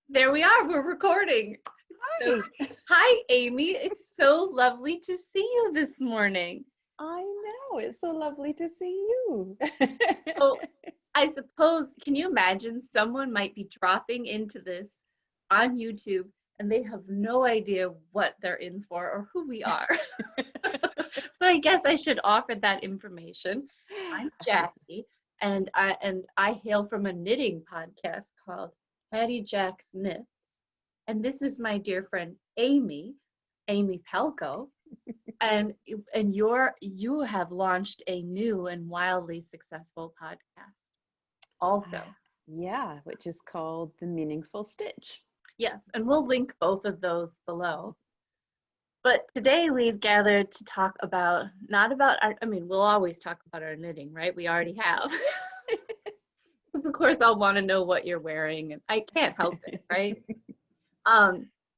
There we are. We're recording. So, Hi. hi, Amy. It's so lovely to see you this morning. I know. It's so lovely to see you. Oh, I suppose, can you imagine someone might be dropping into this on YouTube and they have no idea what they're in for or who we are? So I guess I should offer that information. I'm Jackie, and I hail from a knitting podcast called Cady Jax Knits. And this is my dear friend Amy Palko, and you have launched a new and wildly successful podcast also. Yeah, which is called The Meaningful Stitch. Yes, and we'll link both of those below. But today we've gathered to talk about, not about our, I mean, we'll always talk about our knitting, right? We already have. Because of course I'll want to know what you're wearing, and I can't help it, right?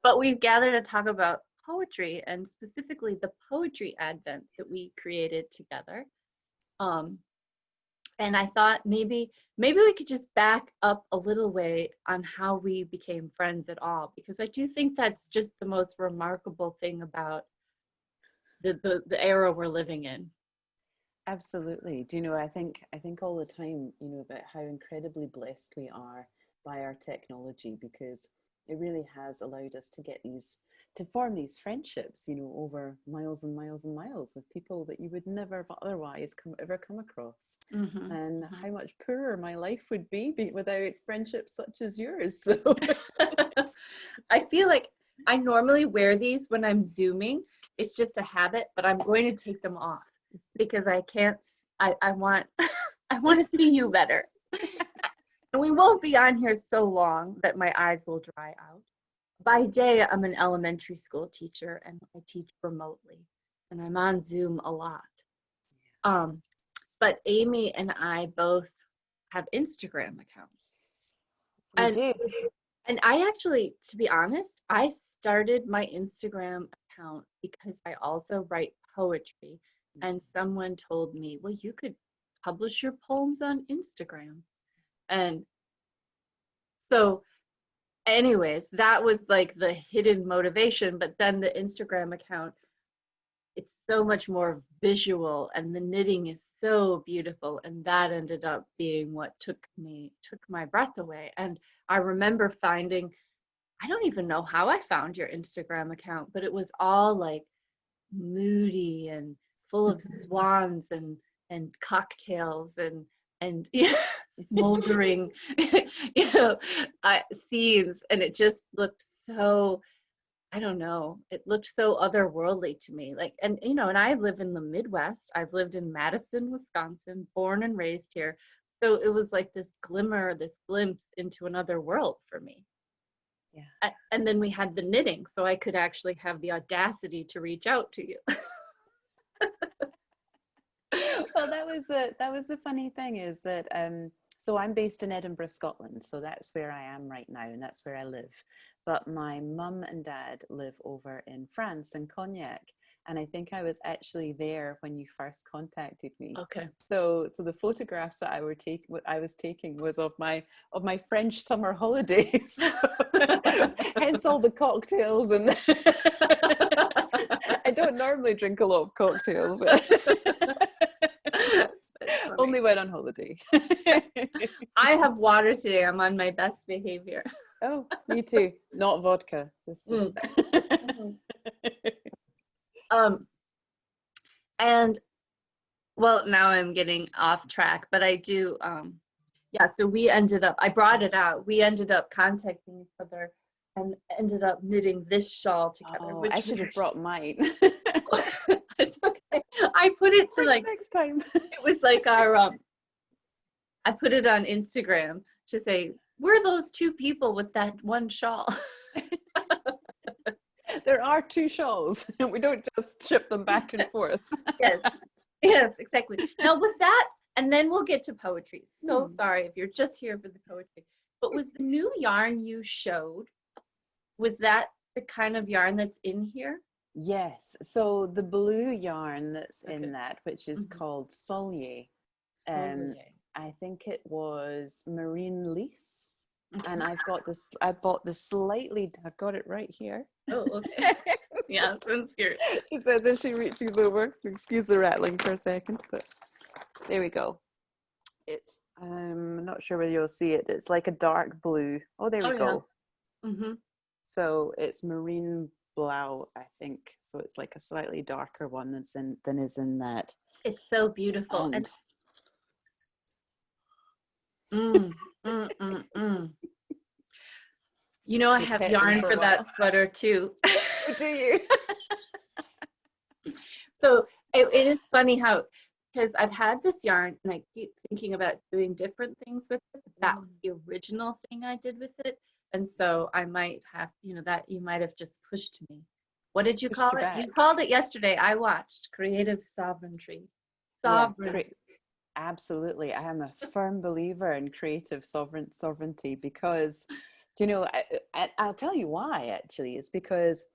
But we've gathered to talk about poetry, and specifically the poetry advent that we created together. And I thought maybe we could just back up a little way on how we became friends at all, because I do think that's just the most remarkable thing about the era we're living in. Absolutely. Do you know, I think all the time, about how incredibly blessed we are by our technology, because it really has allowed us to form these friendships, over miles and miles and miles with people that you would never otherwise ever come across. Mm-hmm. And Mm-hmm. how much poorer my life would be without friendships such as yours. So I feel like I normally wear these when I'm Zooming. It's just a habit, but I'm going to take them off because I can't, I want, I want to see you better. And we won't be on here so long that my eyes will dry out. By day, I'm an elementary school teacher and I teach remotely, and I'm on Zoom a lot. Um, but Amy and I both have Instagram accounts. we And do. And I actually, to be honest, I started my Instagram account because I also write poetry. And someone told me, well, you could publish your poems on Instagram. And so, anyways, that was like the hidden motivation. But then the Instagram account, it's so much more visual and the knitting is so beautiful, and that ended up being what took my breath away. And I remember finding, I don't even know how I found your Instagram account, but it was all like moody and full of swans and cocktails and yeah, smoldering you know scenes, and it just looked so, I don't know, it looked so otherworldly to me. Like, and and I live in the Midwest. I've lived in Madison, Wisconsin, born and raised here. So it was like this glimmer, this glimpse into another world for me. Yeah. And then we had the knitting, so I could actually have the audacity to reach out to you. Well, that was the funny thing, is that so I'm based in Edinburgh, Scotland, so that's where I am right now, and that's where I live. But my mum and dad live over in France, in Cognac, and I think I was actually there when you first contacted me. Okay. So the photographs that I was taking was of my French summer holidays. Hence all the cocktails, and I don't normally drink a lot of cocktails, but only when on holiday. I have water today. I'm on my best behavior. Oh, me too. Not vodka. This is um, and well, now I'm getting off track, but I do. Yeah. So I brought it out. We ended up contacting each other and ended up knitting this shawl together, Oh, I which should have brought mine. it's okay. I put it to, like, next time. it was like our I put it on Instagram to say, we're those two people with that one shawl. There are two shawls. We don't just ship them back and forth. Yes, yes, exactly. Now, was that, and then we'll get to poetry. So sorry if you're just here for the poetry, but was the new yarn you showed, was that the kind of yarn that's in here? Yes. So the blue yarn that's Okay. in that, which is called Solier, Solier. I think it was Marine Lease. Okay. And I bought this slightly, I've got it right here. Oh, okay. Yeah, since you're. She says as she reaches over. Excuse the rattling for a second, but there we go. It's I'm not sure whether you'll see it. It's like a dark blue. Oh, there we Oh yeah. go. Mm-hmm. So it's marine blau, I think. So it's like a slightly darker one than is in that. It's so beautiful. And And mm, mm, mm, mm. You know, I you have pet them yarn for a for that while. sweater too. Oh, do you? So it is funny how, because I've had this yarn and I keep thinking about doing different things with it. But that was the original thing I did with it. And so I might have, that you might have just pushed me. What did you Pushed call you it? back. You called it yesterday. I watched Creative Sovereignty. Yeah, Sovereignty. absolutely. I am a firm believer in creative sovereignty because, do you know, I'll tell you why actually. It's because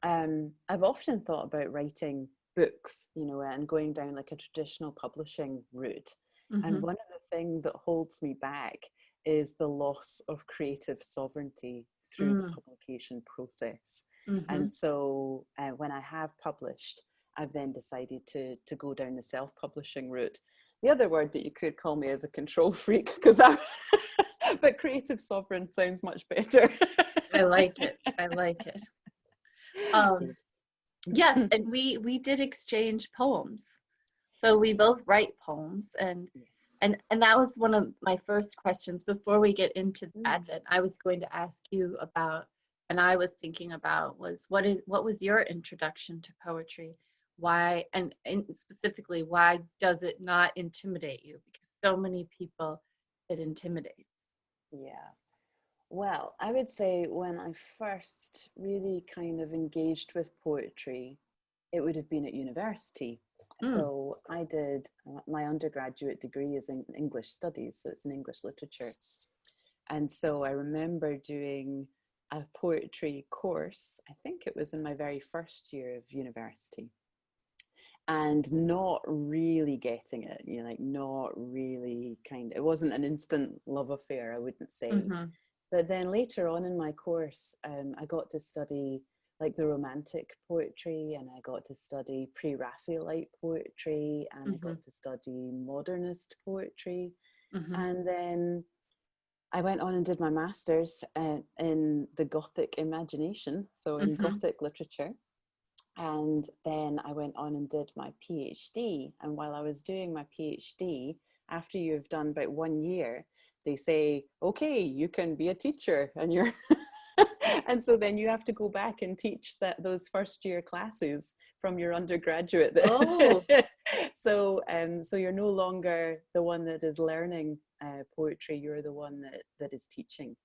I've often thought about writing books, and going down like a traditional publishing route. And Mm-hmm. one of the things that holds me back is the loss of creative sovereignty through the Mm, publication process. mm-hmm. And so when I have published, I've then decided to go down the self-publishing route. The other word that you could call me is a control freak, because I'm but creative sovereign sounds much better. I like it. I like it. Um, yes, and we did exchange poems. So we both Yes. write poems, and Yes. and that was one of my first questions before we get into that. Mm. That I was going to ask you about, and I was thinking about, was what was your introduction to poetry? Why, and specifically, why does it not intimidate you? Because so many people, it intimidates. Yeah. Well, I would say when I first really kind of engaged with poetry, it would have been at university. Mm, So I did my undergraduate degree is in English studies, so it's in English literature. And so I remember doing a poetry course, I think it was in my very first year of university, and not really getting it, like not really it wasn't an instant love affair, I wouldn't say. mm-hmm, But then later on in my course, I got to study like the romantic poetry, and I got to study pre-Raphaelite poetry, and I mm-hmm, got to study modernist poetry. mm-hmm, And then I went on and did my master's in the Gothic imagination, so in mm-hmm. Gothic literature. And then I went on and did my PhD. And while I was doing my PhD, after you've done about 1 year, they say, okay, you can be a teacher. And you're and so then you have to go back and teach those first year classes from your undergraduate. Oh, So you're no longer the one that is learning poetry, you're the one that is teaching.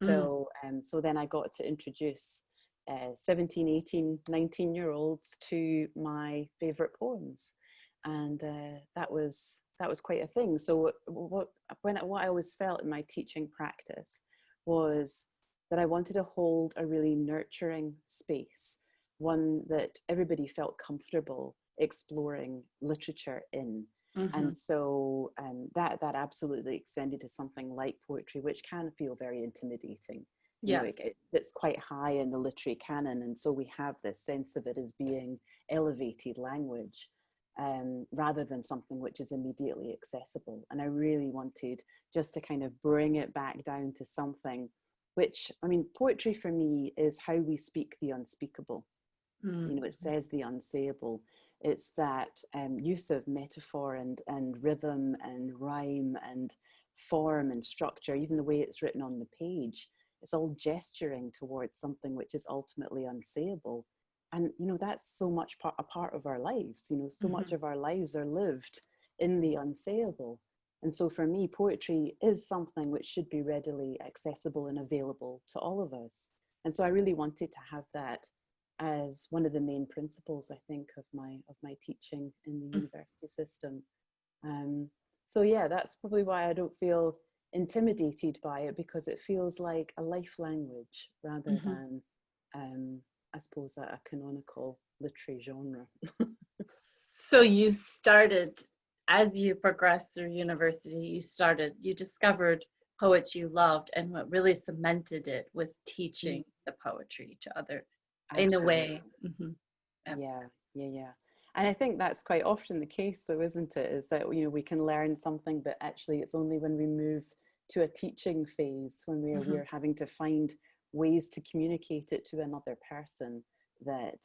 mm, So then I got to introduce 17, 18, 19-year-olds to my favorite poems. And that was quite a thing. So what I always felt in my teaching practice was that I wanted to hold a really nurturing space, one that everybody felt comfortable exploring literature in. mm-hmm. And so that absolutely extended to something like poetry, which can feel very intimidating. Yes. It's quite high in the literary canon, and so we have this sense of it as being elevated language, rather than something which is immediately accessible. And I really wanted just to kind of bring it back down to something which, I mean, poetry for me is how we speak the unspeakable. Mm, It says the unsayable. It's that use of metaphor and rhythm and rhyme and form and structure, even the way it's written on the page. It's all gesturing towards something which is ultimately unsayable. And, that's so much a part of our lives. So much mm-hmm. of our lives are lived in the unsayable. And so for me, poetry is something which should be readily accessible and available to all of us. And so I really wanted to have that as one of the main principles, I think, of my teaching in the Mm, university system. So yeah, that's probably why I don't feel intimidated by it, because it feels like a life language rather mm-hmm. than, I suppose, a canonical literary genre. So you started, as you progressed through university, you discovered poets you loved, and what really cemented it was Mm, teaching the poetry to other, in a way. absolutely. Hmm. Yeah, yeah, yeah. And I think that's quite often the case, though, isn't it? Is that, we can learn something, but actually it's only when we move to a teaching phase, when Hmm. we're having to find ways to communicate it to another person, that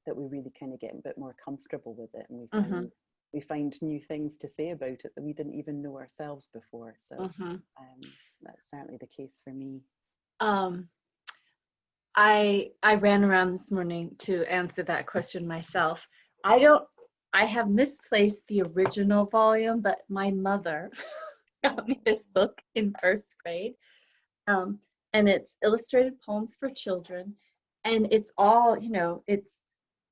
that we really kind of get a bit more comfortable with it, and Hmm. we find new things to say about it that we didn't even know ourselves before. So Hmm. that's certainly the case for me. Um, I ran around this morning to answer that question myself. I don't. I have misplaced the original volume, but my mother got me this book in first grade, um, and it's illustrated poems for children, and it's all, it's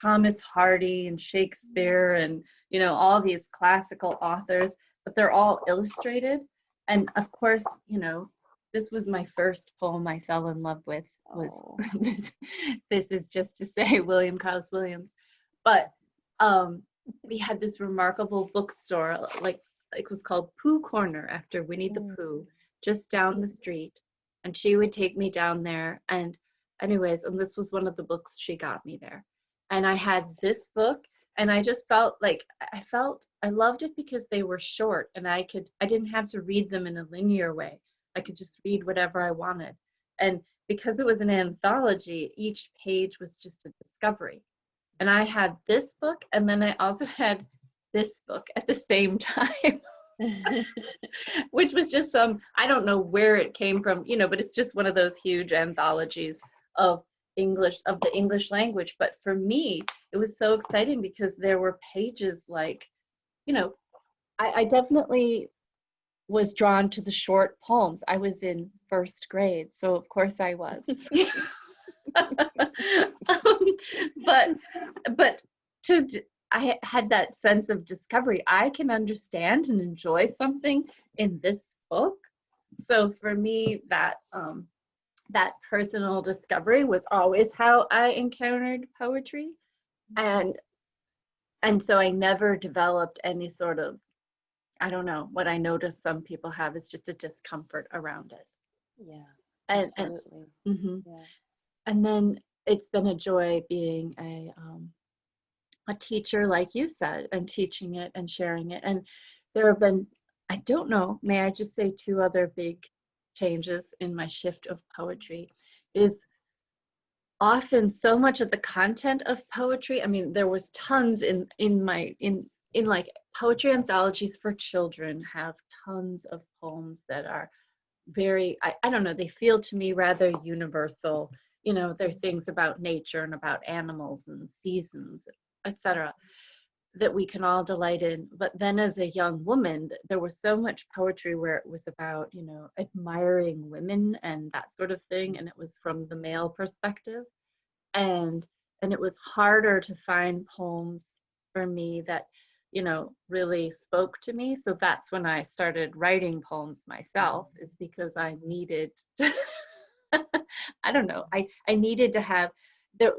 Thomas Hardy and Shakespeare and, all these classical authors, but they're all illustrated. And of course, this was my first poem I fell in love with, was Oh. this is just to say William Carlos Williams. But um, we had this remarkable bookstore, like it was called Pooh Corner after Winnie the Mm. Pooh, just down the street. And she would take me down there. And anyways, and this was one of the books she got me there. And I had this book, and I just felt like I loved it because they were short, and I didn't have to read them in a linear way. I could just read whatever I wanted. And because it was an anthology, each page was just a discovery. And I had this book, and then I also had this book at the same time, which was just I don't know where it came from, but it's just one of those huge anthologies of of the English language. But for me, it was so exciting because there were pages like, you know, I definitely was drawn to the short poems. I was in first grade, so of course I was. But but to I had that sense of discovery. I can understand and enjoy something in this book. So for me, that personal discovery was always how I encountered poetry, and so I never developed any sort of, I don't know, what I notice some people have is just a discomfort around it. Yeah, And absolutely. mhm. Yeah. And then it's been a joy being a teacher, like you said, and teaching it and sharing it. And there have been, I don't know, may I just say two other big changes in my shift of poetry is often so much of the content of poetry. I mean, there was tons in like poetry anthologies for children have tons of poems that are very, I don't know, they feel to me rather universal. They're things about nature and about animals and seasons, etc., that we can all delight in. But then as a young woman, there was so much poetry where it was about, admiring women and that sort of thing, and it was from the male perspective. And it was harder to find poems for me that, really spoke to me. So that's when I started writing poems myself, is because I needed to, I don't know, I needed to have there,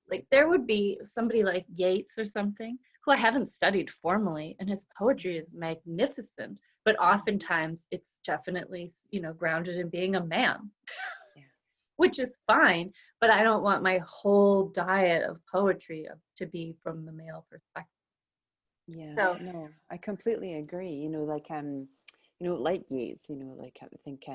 like there would be somebody like Yeats or something who I haven't studied formally, and his poetry is magnificent, but oftentimes it's definitely, grounded in being a man, Yeah. which is fine, but I don't want my whole diet of poetry to be from the male perspective. Yeah, So, no, I completely agree. Like Yeats, like I think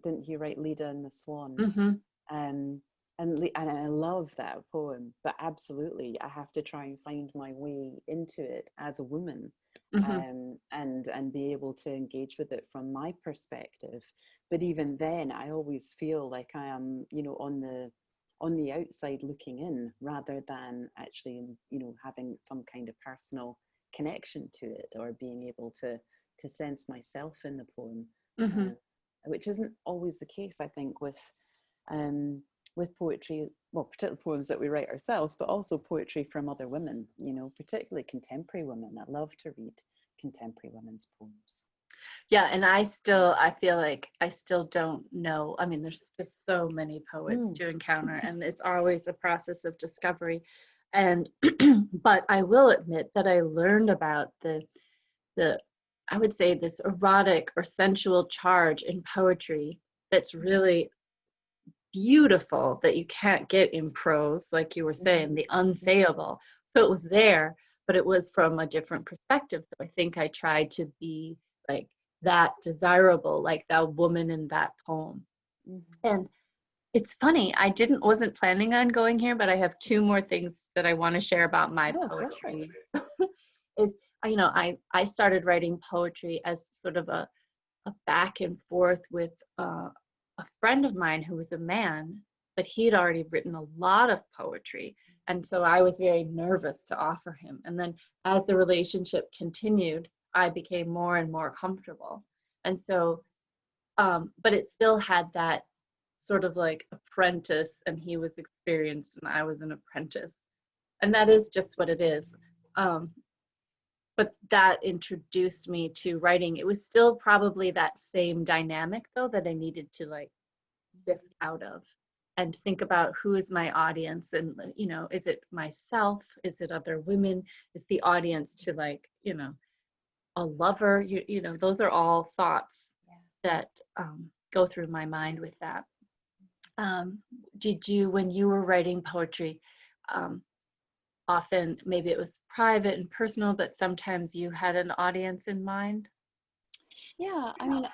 didn't he write Leda and the Swan? mm-hmm, Um, and I love that poem, but absolutely, I have to try and find my way into it as a woman, mm-hmm, and be able to engage with it from my perspective. But even then, I always feel like I am, on the outside looking in, rather than actually, having some kind of personal connection to it, or being able to sense myself in the poem, mm-hmm. uh, which isn't always the case, I think, um, with poetry, well, particularly poems that we write ourselves, but also poetry from other women, particularly contemporary women. I love to read contemporary women's poems. Yeah, and I feel like I still don't know. I mean, there's just so many poets Mm. to encounter, and it's always a process of discovery. And but I will admit that I learned about the I would say, this erotic or sensual charge in poetry that's really beautiful that you can't get in prose, like you were saying, Mm-hmm. the unsayable. So it was there, but it was from a different perspective. So I think I tried to be like that desirable, like that woman in that poem. Mm-hmm. And it's funny, I didn't wasn't planning on going here, but I have two more things that I want to share about my No, go for it. poetry. Is I started writing poetry as sort of a back and forth with a friend of mine who was a man, but he'd already written a lot of poetry. And so I was very nervous to offer him. And then as the relationship continued, I became more and more comfortable. And so, but it still had that sort of like apprentice, and he was experienced and I was an apprentice. And that is just what it is. Um, but that introduced me to writing. It was still probably that same dynamic though that I needed to like shift out of and think about who is my audience, and is it myself, is it other women, is the audience to like a lover, those are all thoughts Yeah. that go through my mind with that. um, did you, when you were writing poetry, um, often maybe it was private and personal, but sometimes you had an audience in mind? Yeah, I mean,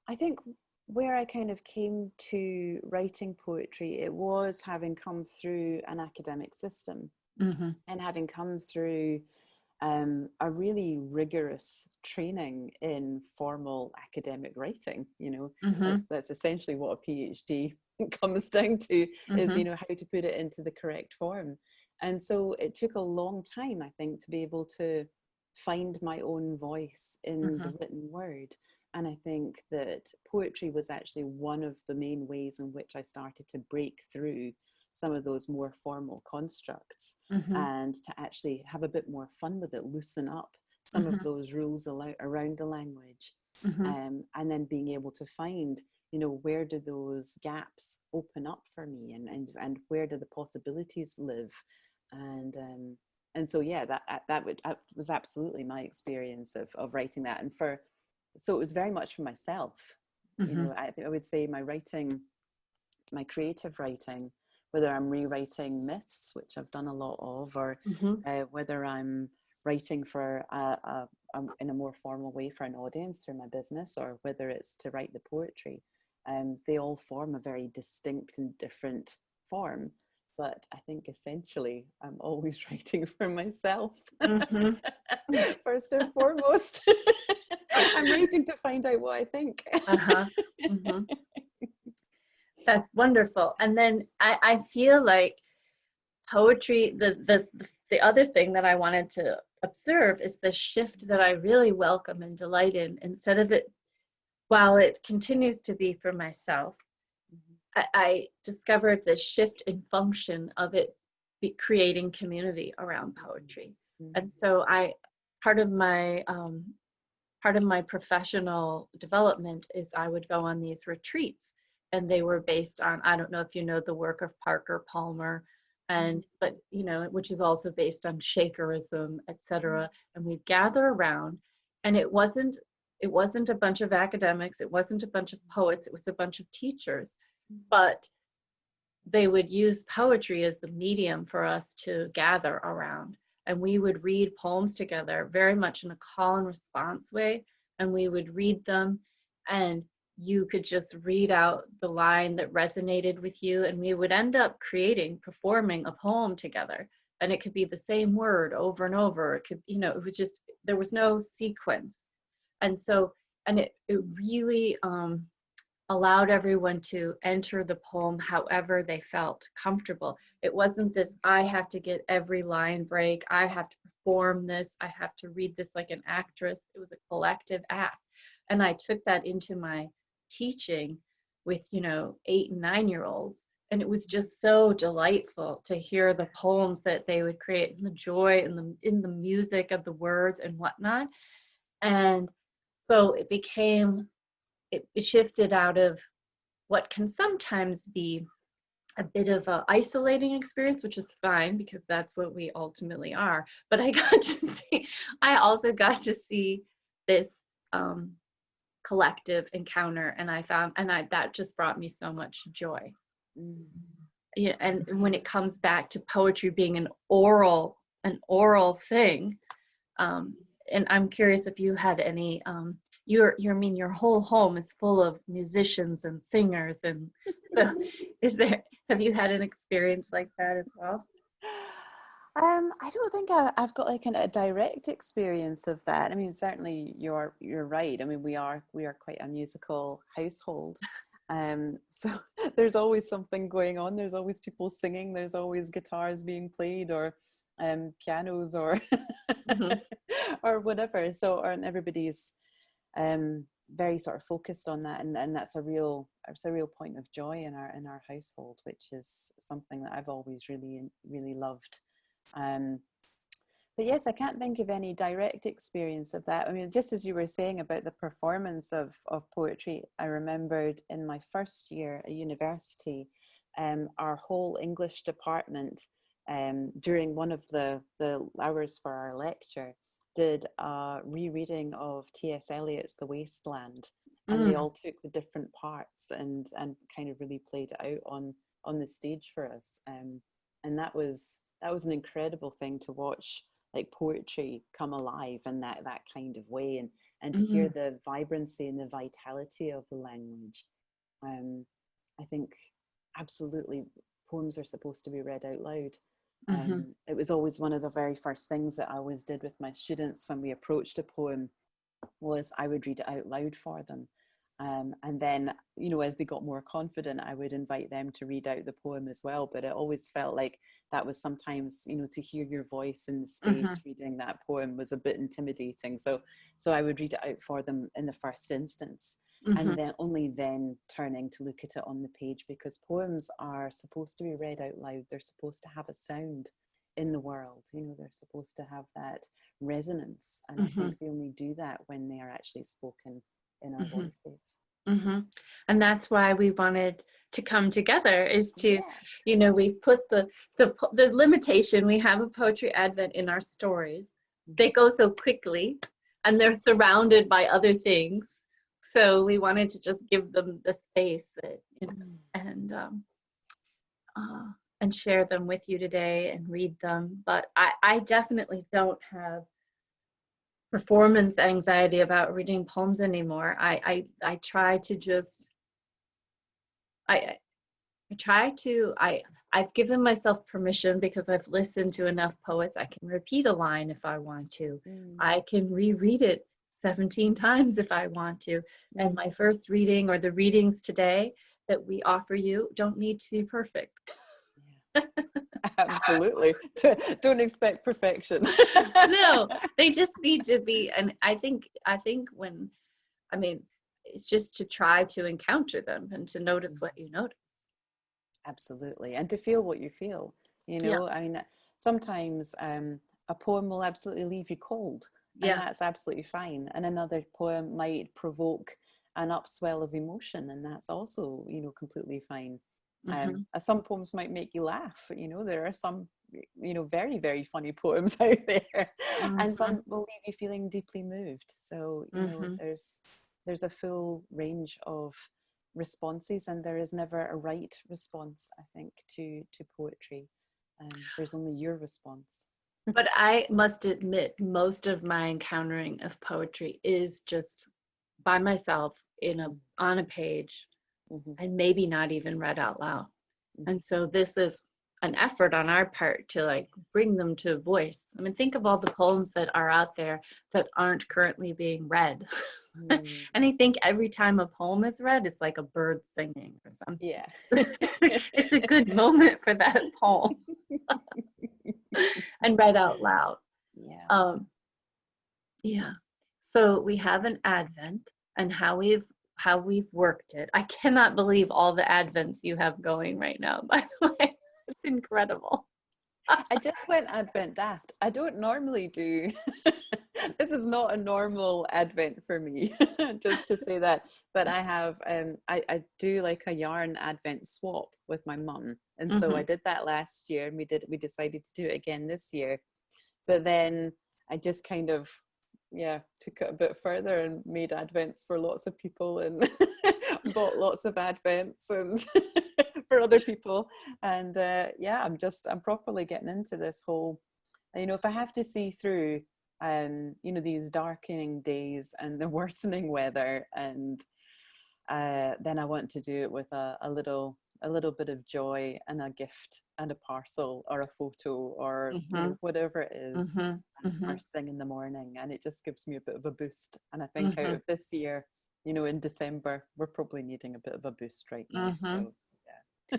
I think where I kind of came to writing poetry, it was having come through an academic system Mm-hmm. and having come through a really rigorous training in formal academic writing. Mm-hmm. That's essentially what a PhD comes down to, is Mm-hmm. how to put it into the correct form. And so it took a long time, I think, to be able to find my own voice in Mm-hmm. the written word. And I think that poetry was actually one of the main ways in which I started to break through some of those more formal constructs, Mm-hmm. and to actually have a bit more fun with it, loosen up some of Mm-hmm. those rules around the language, Mm-hmm. and then being able to find, where do those gaps open up for me, and where do the possibilities live, and so yeah, that was absolutely my experience of writing that, so it was very much for myself. Mm-hmm. I would say my writing, my creative writing, whether I'm rewriting myths, which I've done a lot of, or Mm-hmm. whether I'm writing for in a more formal way for an audience through my business, or whether it's to write the poetry, they all form a very distinct and different form. But I think essentially I'm always writing for myself. Mm-hmm. First and foremost. I'm writing to find out what I think. Uh-huh. Mm-hmm. That's wonderful. And then I feel like poetry, the other thing that I wanted to observe is the shift that I really welcome and delight in. Instead of it, while it continues to be for myself, I discovered the shift in function of it creating community around poetry. And so part of my part of my professional development is I would go on these retreats, and they were based on, I don't know if you know the work of Parker Palmer, and but which is also based on Shakerism, etc. And we'd gather around, and it wasn't a bunch of academics, it wasn't a bunch of poets, it was a bunch of teachers, but they would use poetry as the medium for us to gather around. And we would read poems together, very much in a call and response way. And we would read them, and you could just read out the line that resonated with you. And we would end up performing a poem together. And it could be the same word over and over. It could, it was just, there was no sequence. And so, and it really, allowed everyone to enter the poem however they felt comfortable. It wasn't this, I have to get every line break, I have to perform this, I have to read this like an actress. It was a collective act. And I took that into my teaching with, 8 and 9-year-olds. And it was just so delightful to hear the poems that they would create, and the joy in the music of the words and whatnot. And so it shifted out of what can sometimes be a bit of a isolating experience, which is fine because that's what we ultimately are. But I also got to see this um, collective encounter, and that just brought me so much joy. Mm. Yeah, and when it comes back to poetry being an oral thing, um, and I'm curious if you had any. I mean, your whole home is full of musicians and singers, and so have you had an experience like that as well? I don't think I've got like a direct experience of that. I mean, certainly you're right. I mean, we are quite a musical household. So there's always something going on. There's always people singing. There's always guitars being played, or pianos, or Hmm. or whatever. So, and everybody's um, very sort of focused on that, and it's a real point of joy in our household, which is something that I've always really loved. Um, but yes, I can't think of any direct experience of that. I mean, just as you were saying about the performance of poetry, I remembered in my first year at university, our whole English department, during one of the hours for our lecture, did a rereading of T.S. Eliot's The Wasteland, and they Mm, all took the different parts and kind of really played it out on the stage for us. And that was an incredible thing to watch, like poetry come alive in that kind of way, and to hear mm, the vibrancy and the vitality of the language. I think absolutely poems are supposed to be read out loud. mm-hmm, It was always one of the very first things that I always did with my students when we approached a poem, was I would read it out loud for them. And then, as they got more confident, I would invite them to read out the poem as well. But it always felt like that was sometimes, to hear your voice in the mm-hmm, space reading that poem was a bit intimidating. So I would read it out for them in the first instance, mm-hmm, and then only then turning to look at it on the page, because poems are supposed to be read out loud. They're supposed to have a sound in the world. They're supposed to have that resonance, and I mm-hmm, think they only do that when they are actually spoken in our mm-hmm, voices. mm-hmm. And that's why we wanted to come together, is to, Yeah. we've put the limitation. We have a poetry advent in our stories. They go so quickly, and they're surrounded by other things. So we wanted to just give them the space that, Mm. uh, and share them with you today and read them. But I definitely don't have performance anxiety about reading poems anymore. I try to just I I try to I've given myself permission, because I've listened to enough poets. I can repeat a line if I want to. Mm. I can reread it 17 times if I want to. And Mm. my first reading, or the readings today that we offer you, don't need to be perfect. Yeah. Absolutely. Don't expect perfection. No, they just need to be. And I think when, I mean, it's just to try to encounter them and to notice what you notice. Absolutely. And to feel what you feel, Yeah. I mean, sometimes a poem will absolutely leave you cold, and Yes. that's absolutely fine. And another poem might provoke an upswell of emotion, and that's also, completely fine. Hmm. Some poems might make you laugh. There are some, very, very funny poems out there, and Hmm. some will leave you feeling deeply moved. So, Hmm. there's a full range of responses, and there is never a right response, I think, to poetry. There's only your response. But I must admit, most of my encountering of poetry is just by myself on a page, Mm-hmm. and maybe not even read out loud. And Mm-hmm. so this is an effort on our part to like bring them to voice. I mean, think of all the poems that are out there that aren't currently being read. And Mm. I think every time a poem is read, it's like a bird singing or something. Yeah. It's a good moment for that poem and read out loud. Yeah. Um, yeah. So we have an Advent, and how we've worked it. I cannot believe all the Advents you have going right now, by the way. It's incredible. I just went Advent daft. I don't normally do This is not a normal Advent for me, just to say that. But I have, I do like a yarn Advent swap with my mum, and so I did that last year, and we decided to do it again this year. But then I just kind of, yeah, took it a bit further and made Advents for lots of people, and bought lots of Advents and for other people. And yeah, I'm properly getting into this whole, you know, if I have to see through, you know, these darkening days and the worsening weather, and then I want to do it with a little bit of joy and a gift and a parcel or a photo or you know, whatever it is, first thing in the morning, and it just gives me a bit of a boost. And I think out of this year, you know, in December, we're probably needing a bit of a boost right now. So yeah.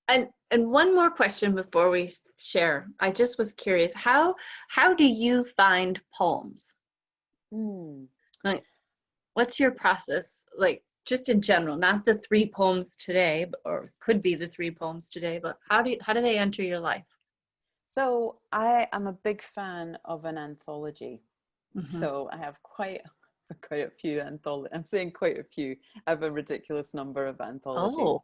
And one more question before we share. I just was curious, how do you find poems? Like, what's your process? Like, just in general, not the 3 poems today, or could be the 3 poems today, but how do they enter your life? So I am a big fan of an anthology. So I have quite a few anthologies. I'm saying quite a few. I have a ridiculous number of anthologies.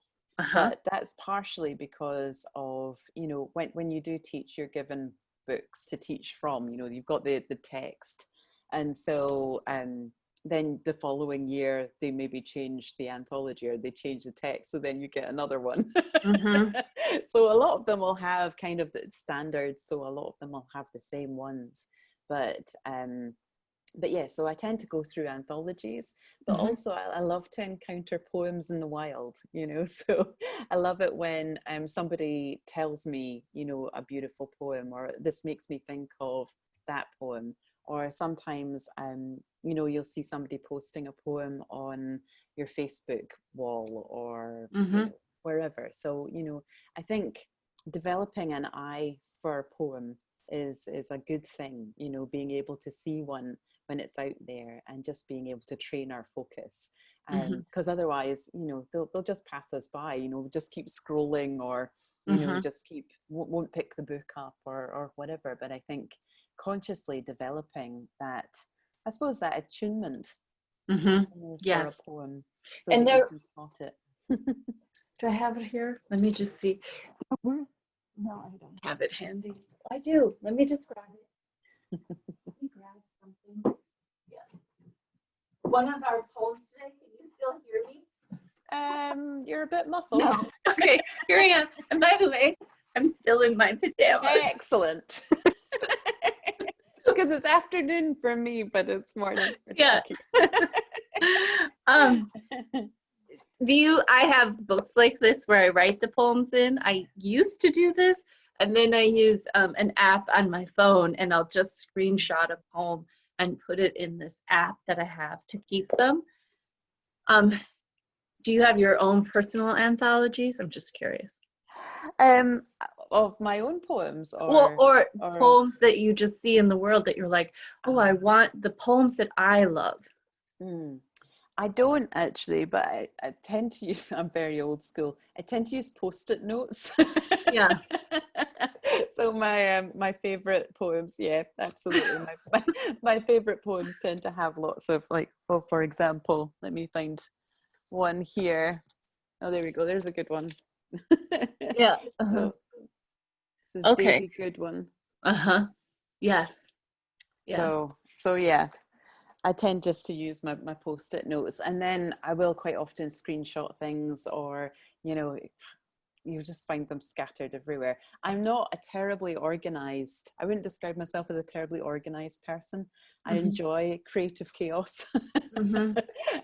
But that's partially because of, you know, when you do teach, you're given books to teach from. You know, you've got the text, and so then the following year they maybe change the anthology or they change the text, so then you get another one. So a lot of them will have kind of the standards, so a lot of them will have the same ones, but yeah, so I tend to go through anthologies, but also I love to encounter poems in the wild, you know. So I love it when somebody tells me, you know, a beautiful poem, or this makes me think of that poem. Or sometimes, you know, you'll see somebody posting a poem on your Facebook wall, or you know, wherever. So, you know, I think developing an eye for a poem is a good thing, you know, being able to see one when it's out there, and just being able to train our focus, because otherwise, you know, they'll just pass us by, you know, just keep scrolling, or you know, just won't pick the book up, or whatever. But I think consciously developing that, I suppose, that attunement, you know, for a poem, so And that you there, can spot it. do I have it here? Let me just see. No, I don't have it handy. I do. Let me just grab it. Let me grab something. Yeah. One of our poems today. Can you still hear me? You're a bit muffled. No. Okay, here I am. And by the way, I'm still in my pajamas. Excellent. Because it's afternoon for me, but it's morning for Jackie. I have books like this where I write the poems in. I used to do this, and then I use an app on my phone, and I'll just screenshot a poem and put it in this app that I have to keep them. Do you have your own personal anthologies? I'm just curious. Of my own poems, or poems that you just see in the world that you're like, oh, I want the poems that I love. I don't actually, but I tend to use, I'm very old school, I tend to use Post-it notes. Yeah. So my favorite poems, yeah, absolutely. My favorite poems tend to have lots of, like, oh, for example, let me find one here. Oh, there we go. There's a good one. Yeah. So, this is Okay. Daisy Goodwin. Yes. So yeah, I tend just to use my Post-it notes, and then I will quite often screenshot things, or, you know, you just find them scattered everywhere. I'm not a terribly organized, I wouldn't describe myself as a terribly organized person. I enjoy creative chaos.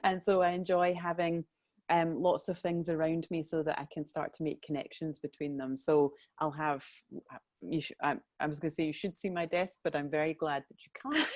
And so I enjoy having lots of things around me, so that I can start to make connections between them. So I'll have, I was going to say you should see my desk, but I'm very glad that you can't.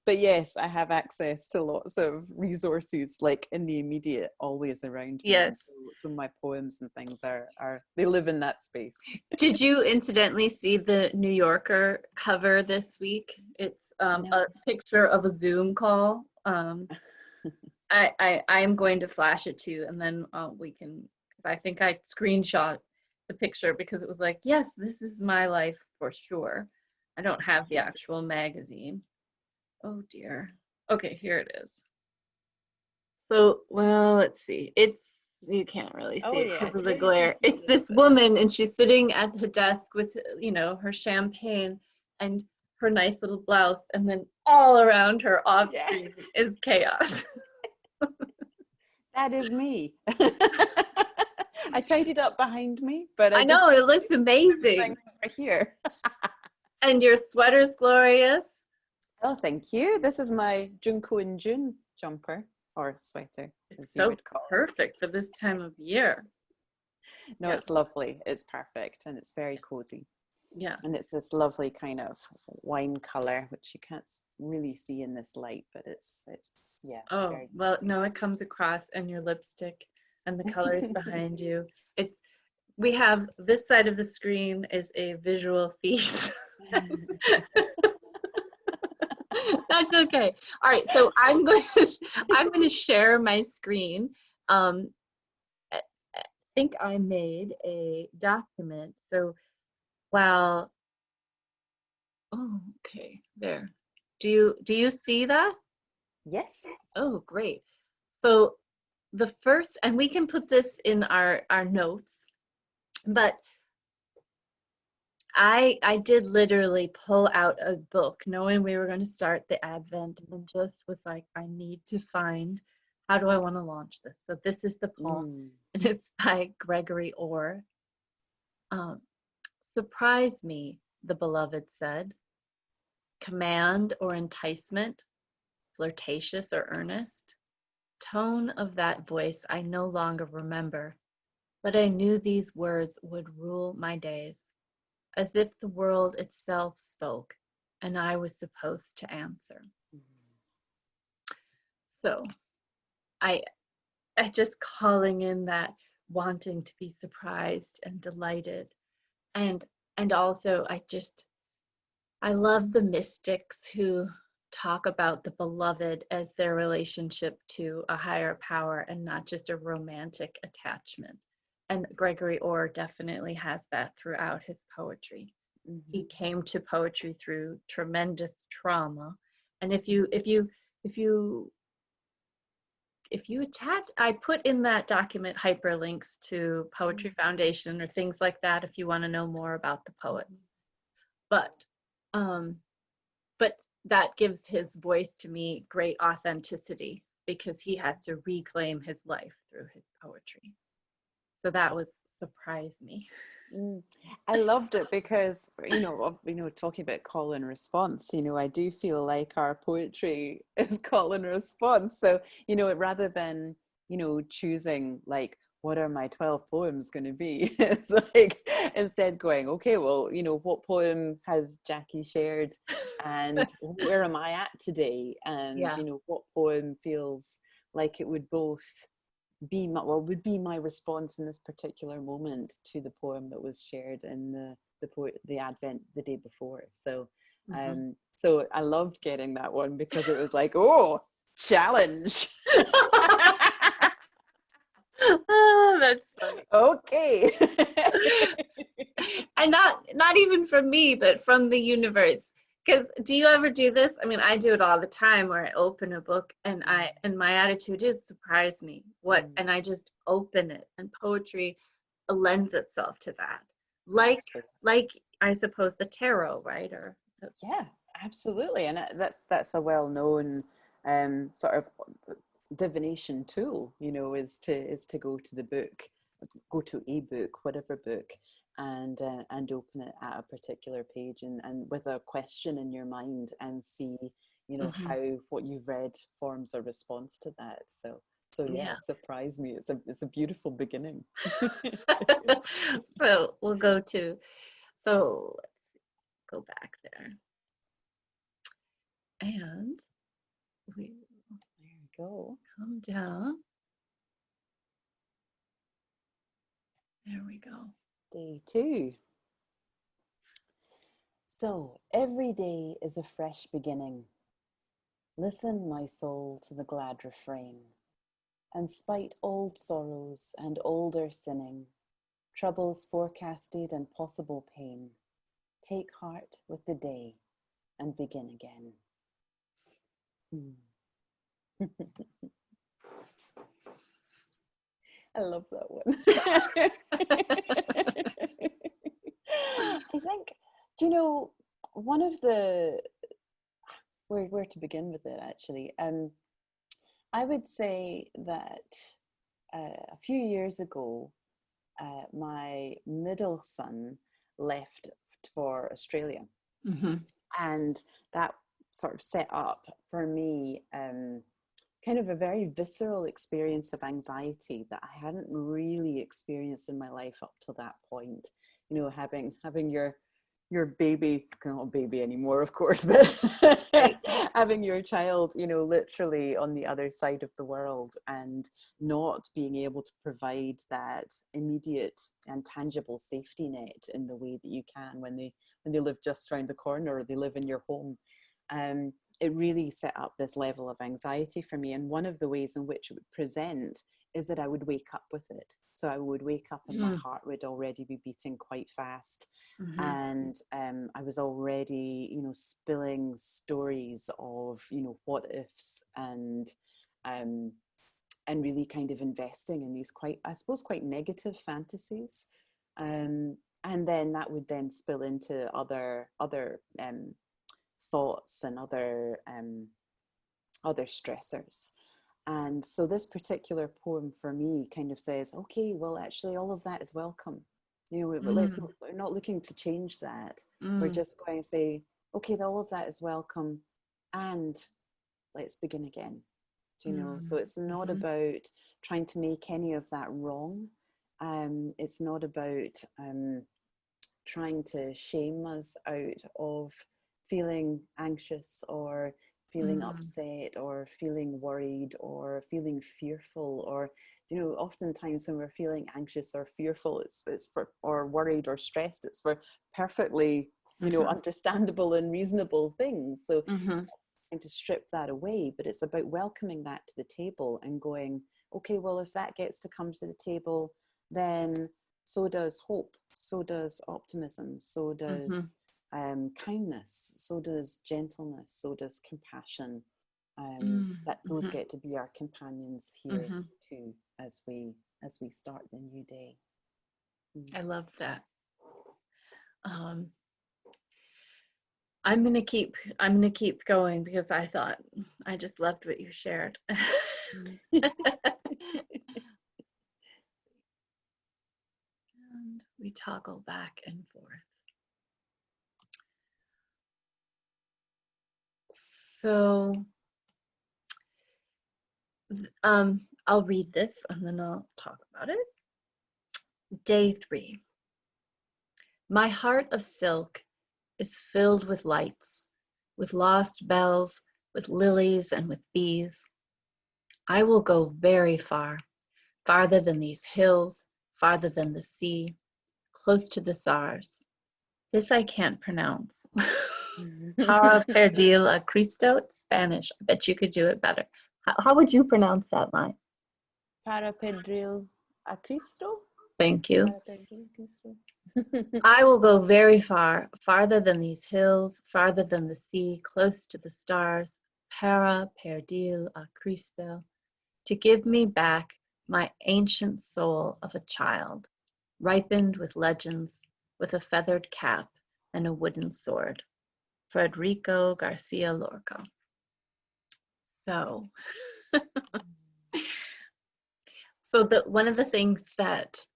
But yes, I have access to lots of resources, like in the immediate, always around me. Yes. So my poems and things are they live in that space. Did you incidentally see the New Yorker cover this week? It's No. a picture of a Zoom call. I am going to flash it to you, and then we can, because I think I screenshot the picture, because it was like, yes, this is my life for sure. I don't have the actual magazine. Oh dear. Okay, here it is. So, well, let's see. It's you can't really see Oh it yeah, because of the yeah, you can glare. see a It's little this bit. woman, and she's sitting at the desk with, her champagne and her nice little blouse, and then all around her off Yeah, screen is chaos. that is me. I tidied up behind me, but I I just know, it looks everything amazing. over here. And your sweater's glorious. Oh, thank you. This is my Junko and June jumper or sweater, It's as you so would call it. perfect for this time of year. No, Yeah, it's lovely. It's perfect and it's very cozy. yeah. And it's this lovely kind of wine color, which you can't really see in this light, but it's yeah, Oh, very well, no, it comes across and your lipstick and the colors behind you. It's we have this side of the screen is a visual feast. That's okay. All right, so I'm going to share my screen. I think I made a document. So while okay, there. Do you see that? Yes. Oh, great. So the first, and we can put this in our notes, but I did literally pull out a book knowing we were going to start the Advent and just was like, I need to find how do I want to launch this? So this is the poem, Mm. and it's by Gregory Orr. Um, Surprise me, the beloved said. Command or enticement, flirtatious or earnest. Tone of that voice I no longer remember, but I knew these words would rule my days, as if the world itself spoke and I was supposed to answer. So I I just calling in that wanting to be surprised and delighted. And and also I love the mystics who talk about the beloved as their relationship to a higher power and not just a romantic attachment. And Gregory Orr definitely has that throughout his poetry. He Mm-hmm. came to poetry through tremendous trauma. And if you attach, I put in that document hyperlinks to Poetry Foundation or things like that if you want to know more about the poets. But um, but that gives his voice to me great authenticity because he has to reclaim his life through his poetry. So that was surprised me. Mm. I loved it because, talking about call and response, I do feel like our poetry is call and response. So, rather than, choosing like, what are my 12 poems going to be? It's like instead going, okay, well, what poem has Jackie shared and where am I at today? And, Yeah. what poem feels like it would both would be my response in this particular moment to the poem that was shared in the Advent the day before. So Mm-hmm. so I loved getting that one because it was like, oh, challenge. Oh, that's funny. Okay. And not even from me, but from the universe. Because do you ever do this? I mean, I do it all the time where I open a book and my attitude is surprise me. What Mm, and I just open it. And poetry lends itself to that. Like absolutely. like I suppose the tarot, right? Or Yeah, absolutely. And that's a well-known sort of divination tool, is to go to the book, go to a book, whatever book, and open it at a particular page and with a question in your mind and see, Mhm. how what you've read forms a response to that. So yeah, Yeah. surprise me. It's a beautiful beginning. So we'll go to so let's go back there. And we There we go. come down. There we go. Day two. So every day is a fresh beginning. Listen, my soul, to the glad refrain, and spite old sorrows and older sinning, troubles forecasted and possible pain. Take heart with the day and begin again. I love that one. I think, one of the, where to begin with it actually. I would say that a few years ago, my middle son left for Australia. Mm-hmm. And that sort of set up for me kind of a very visceral experience of anxiety that I hadn't really experienced in my life up to that point. Having your baby, not baby anymore, of course, but Right. having your child, literally on the other side of the world, and not being able to provide that immediate and tangible safety net in the way that you can when they live just around the corner or they live in your home. It really set up this level of anxiety for me. And one of the ways in which it would present is that I would wake up with it. So I would wake up and my heart would already be beating quite fast. Mm-hmm. And I was already, spilling stories of, what ifs, and really kind of investing in these quite negative fantasies. And then that would then spill into other thoughts and other stressors. And so this particular poem for me kind of says, okay, well, actually all of that is welcome. We're not looking to change that. We're just going to say, okay, all of that is welcome, and let's begin again. So it's not about trying to make any of that wrong. It's not about trying to shame us out of feeling anxious or feeling upset or feeling worried or feeling fearful, or oftentimes when we're feeling anxious or fearful, it's for, or worried or stressed, it's for perfectly understandable and reasonable things. So it's not trying to strip that away, but it's about welcoming that to the table and going, okay, well, if that gets to come to the table, then so does hope, so does optimism, so does kindness, so does gentleness, so does compassion. That those get to be our companions here too, as we start the new day. I love that. I'm gonna keep going because I just loved what you shared. And we toggle back and forth. So I'll read this and then I'll talk about it. Day 3. My heart of silk is filled with lights, with lost bells, with lilies and with bees. I will go very far, farther than these hills, farther than the sea, close to the stars. This I can't pronounce. Para perdil a Cristo, it's Spanish. I bet you could do it better. How would you pronounce that line? Para pedril a Cristo? Thank you. Para pedril a Cristo. I will go very far, farther than these hills, farther than the sea, close to the stars, para perdil a Cristo, to give me back my ancient soul of a child, ripened with legends, with a feathered cap and a wooden sword. Federico Garcia Lorca. So, one of the things that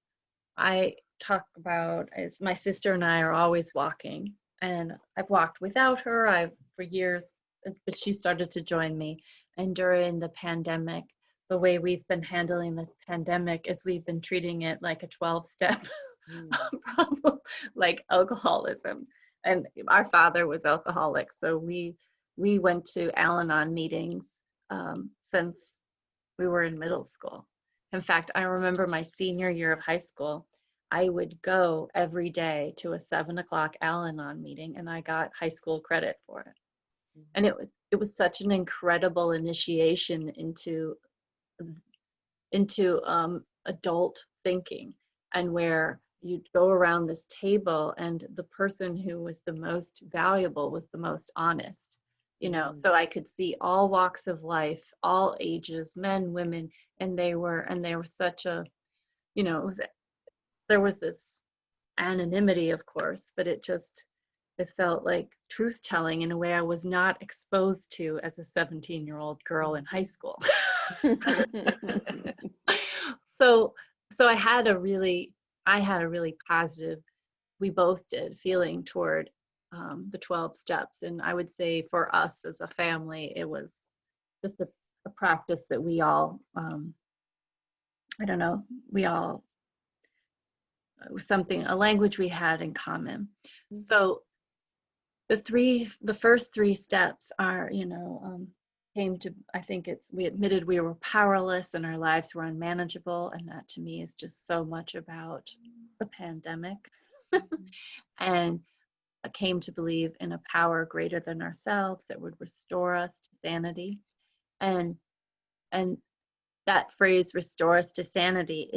I talk about is my sister and I are always walking, and I've walked without her for years, but she started to join me. And during the pandemic, the way we've been handling the pandemic is we've been treating it like a 12-step problem, like alcoholism. And our father was alcoholic, so we went to Al-Anon meetings since we were in middle school. In fact, I remember my senior year of high school, I would go every day to a 7 o'clock Al-Anon meeting, and I got high school credit for it. And it was such an incredible initiation into adult thinking, and where you'd go around this table, and the person who was the most valuable was the most honest, so I could see all walks of life, all ages, men, women, and they were such a, it was, there was this anonymity, of course, but it felt like truth telling in a way I was not exposed to as a 17-year-old girl in high school. so so I had a really positive, we both did, feeling toward the 12 steps. And I would say for us as a family, it was just a practice that we all, I don't know, we all, it was something, a language we had in common. So the first three steps are, came to, I think we admitted we were powerless and our lives were unmanageable. And that to me is just so much about the pandemic. And I came to believe in a power greater than ourselves that would restore us to sanity. And and that phrase, restore us to sanity,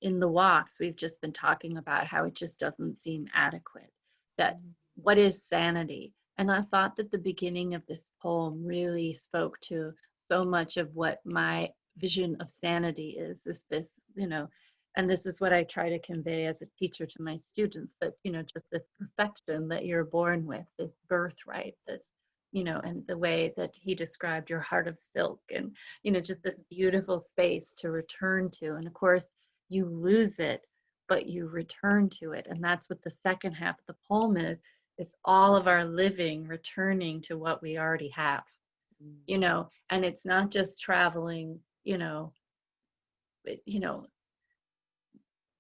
in the walks we've just been talking about how it just doesn't seem adequate. That what is sanity? And I thought that the beginning of this poem really spoke to so much of what my vision of sanity is this, and this is what I try to convey as a teacher to my students, that, just this perfection that you're born with, this birthright, this, and the way that he described your heart of silk, and, just this beautiful space to return to. And of course, you lose it, but you return to it. And that's what the second half of the poem is all of our living returning to what we already have, and it's not just traveling, you know,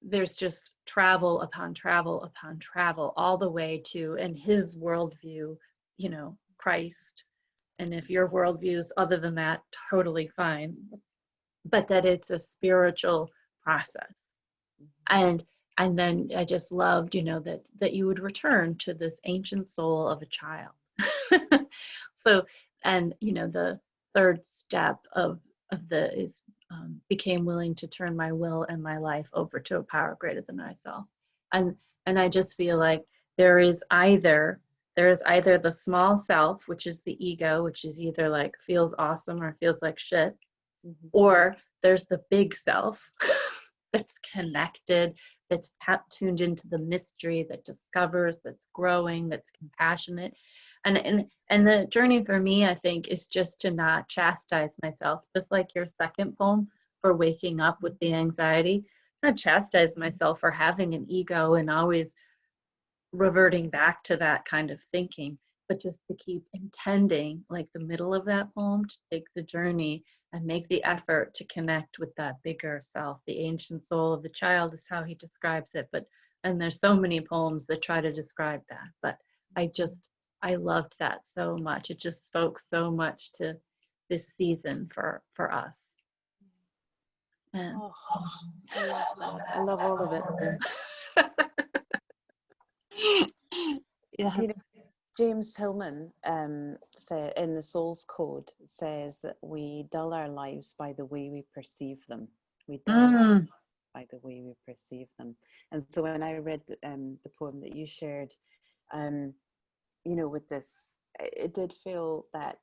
there's just travel upon travel upon travel, all the way to, and his worldview, Christ. And if your worldview is other than that, totally fine. But that it's a spiritual process. And then I just loved, that you would return to this ancient soul of a child. So, and the third step of the is became willing to turn my will and my life over to a power greater than myself. And I just feel like there is either the small self, which is the ego, which is either like feels awesome or feels like shit, or there's the big self that's connected, that's tuned into the mystery, that discovers, that's growing, that's compassionate. And the journey for me, I think, is just to not chastise myself, just like your second poem, for waking up with the anxiety. Not chastise myself for having an ego and always reverting back to that kind of thinking, but just to keep intending, like the middle of that poem, to take the journey and make the effort to connect with that bigger self. The ancient soul of the child is how he describes it. And there's so many poems that try to describe that, but I loved that so much. It just spoke so much to this season for us. And I love that. I love all of it. yes. Do you know, James Hillman said in the Soul's Code says that we dull our lives by the way we perceive them. We dull by the way we perceive them. And so when I read the poem that you shared, with this, it did feel that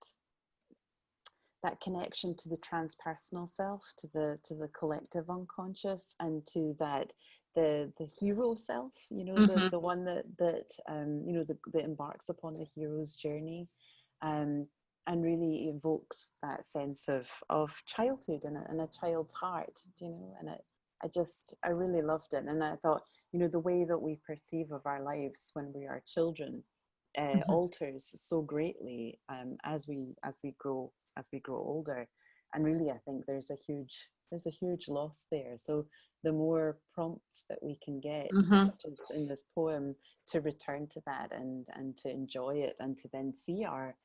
connection to the transpersonal self, to the collective unconscious, and to that the hero self, the one that embarks upon the hero's journey, and really evokes that sense of childhood and a child's heart, and I really loved it. And I thought, the way that we perceive of our lives when we are children alters so greatly as we grow older. And really, I think there's a huge loss there. So the more prompts that we can get, such as in this poem, to return to that and to enjoy it, and to then see our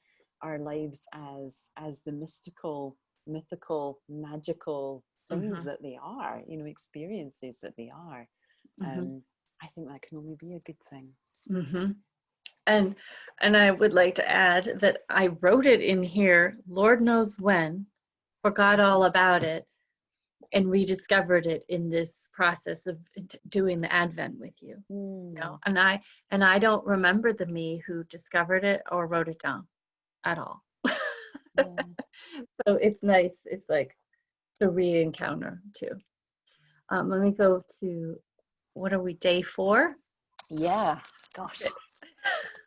lives as the mystical, magical things that they are, experiences that they are. I think that can only be a good thing. And I would like to add that I wrote it in here, Lord knows when, forgot all about it, and rediscovered it in this process of doing the Advent with you. You know, Mm. and I don't remember the me who discovered it or wrote it down at all. Yeah. So it's nice. It's like to re-encounter too. Let me go to, what are we, day 4? Yeah. Gosh.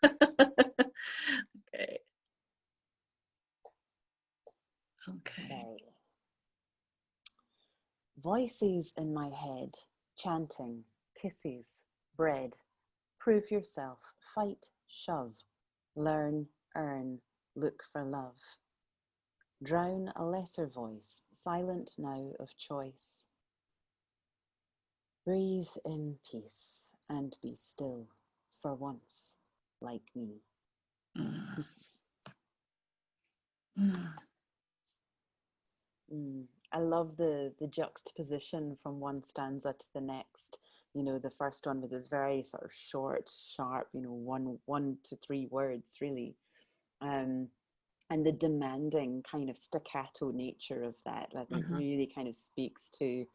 Okay. Okay. Okay. Voices in my head, chanting, kisses, bread, prove yourself, fight, shove, learn, earn, look for love. Drown a lesser voice, silent now of choice. Breathe in peace and be still for once, like me. Mm. Mm. I love the juxtaposition from one stanza to the next. You know, the first one with this very sort of short, sharp, you know, one to three words really, um, and the demanding kind of staccato nature of that. I think Mhm. really kind of speaks to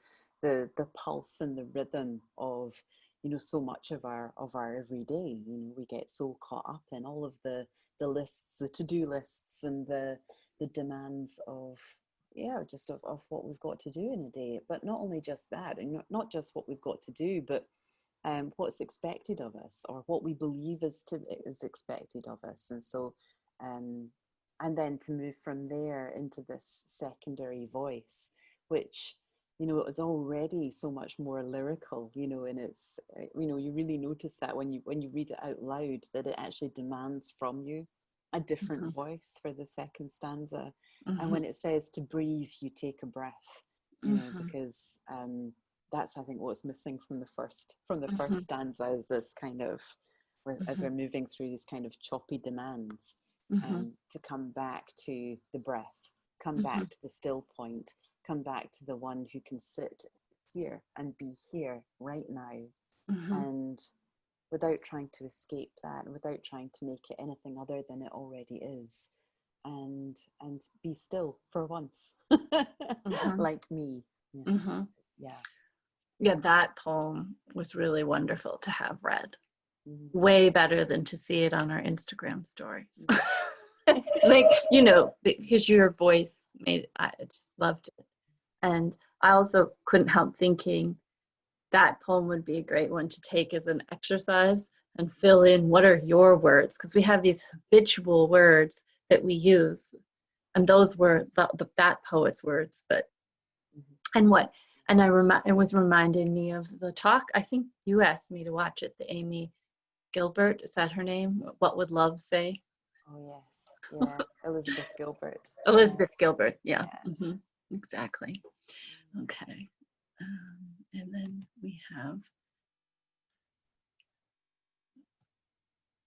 the pulse and the rhythm of, you know, so much of our everyday. You know, we get so caught up in all of the lists, the to-do lists, and the demands of, yeah, just of what we've got to do in a day. But not only just that, and not just what we've got to do, but what's expected of us, or what we believe is expected of us. And so um, and then to move from there into this secondary voice, which, you know, it was already so much more lyrical, you know, and it's, you know, you really notice that when you read it out loud, that it actually demands from you a different Mhm. voice for the second stanza. And Mhm. when it says to breathe, you take a breath, you know, Mhm. because that's, I think, what's missing from the first Mhm. stanza, is this kind of, as we're Mhm. moving through these kind of choppy demands, Mhm. to come back to the breath, come Mhm. back to the still point, come back to the one who can sit here and be here right now, Mhm. and without trying to escape that, without trying to make it anything other than it already is, and be still for once, Mhm. like me. Yeah, Mhm. yeah. Yeah, that poem was really wonderful to have read. Mm-hmm. Way better than to see it on our Instagram stories. Like, you know, because your voice made, I just loved it. And I also couldn't help thinking that poem would be a great one to take as an exercise and fill in what are your words, because we have these habitual words that we use, and those were that poet's words. But Mm-hmm. and what, and it was reminding me of the talk. I think you asked me to watch it, the Amy Gilbert, is that her name? What Would Love Say? Oh yes, yeah, Elizabeth Gilbert. Yeah, Elizabeth Gilbert, yeah. yeah. Exactly. Okay. And then we have